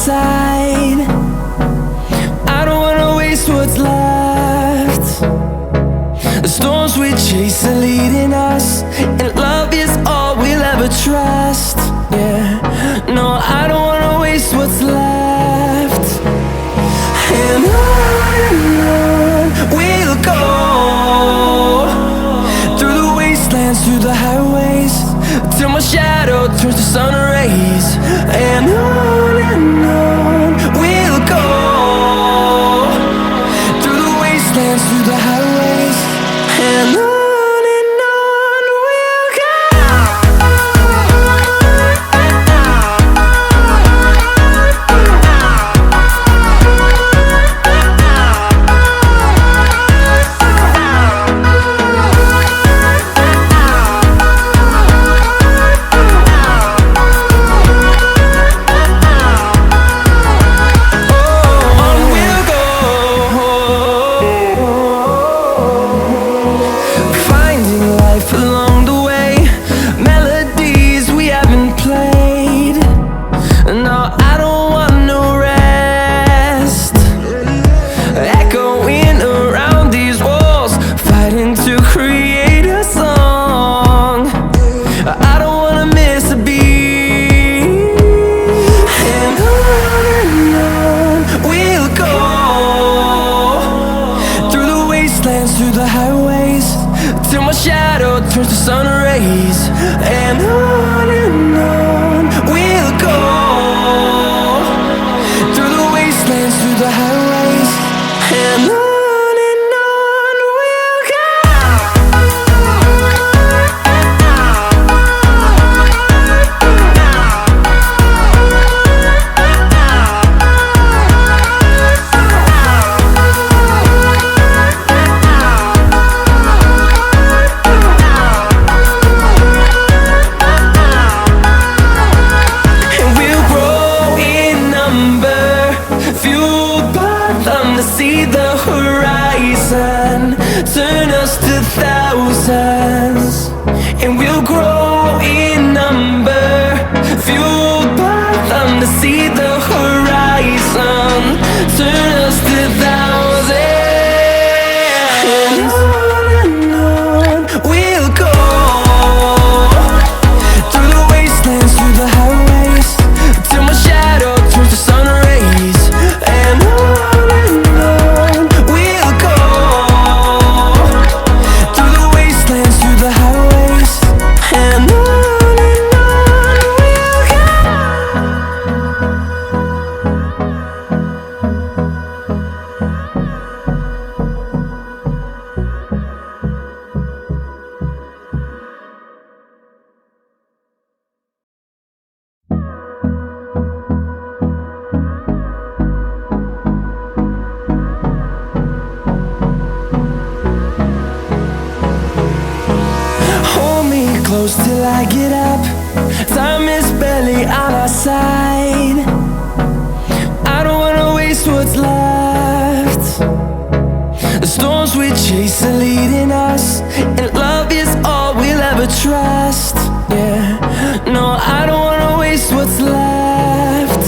side. I don't wanna waste what's left. The storms we chase are leading us, and love is all we'll ever trust. Yeah, no, I don't wanna waste what's left. And on we'll go, through the wastelands, through the highways, till my shadow turns to sun rays. And on we'll go, through the wastelands, through the highways, and on. Through the highways, till my shadow turns to sun rays. And on we'll go, through the wastelands, through the highways, and on. See the horizon turn us to thousands, and we'll grow in number, fueled by them. To see the horizon turn us to thousands, and on we'll go, through the wastelands, through the highways, till my shadow turns to sun rays. And on close till I get up. Time is barely on our side. I don't wanna waste what's left. The storms we chase are leading us, and love is all we'll ever trust. Yeah, no, I don't wanna waste what's left.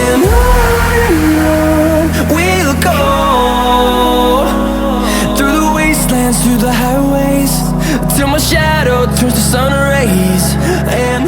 And on we'll go, through the wastelands, through the highways, till my shadow turns to sun rays. And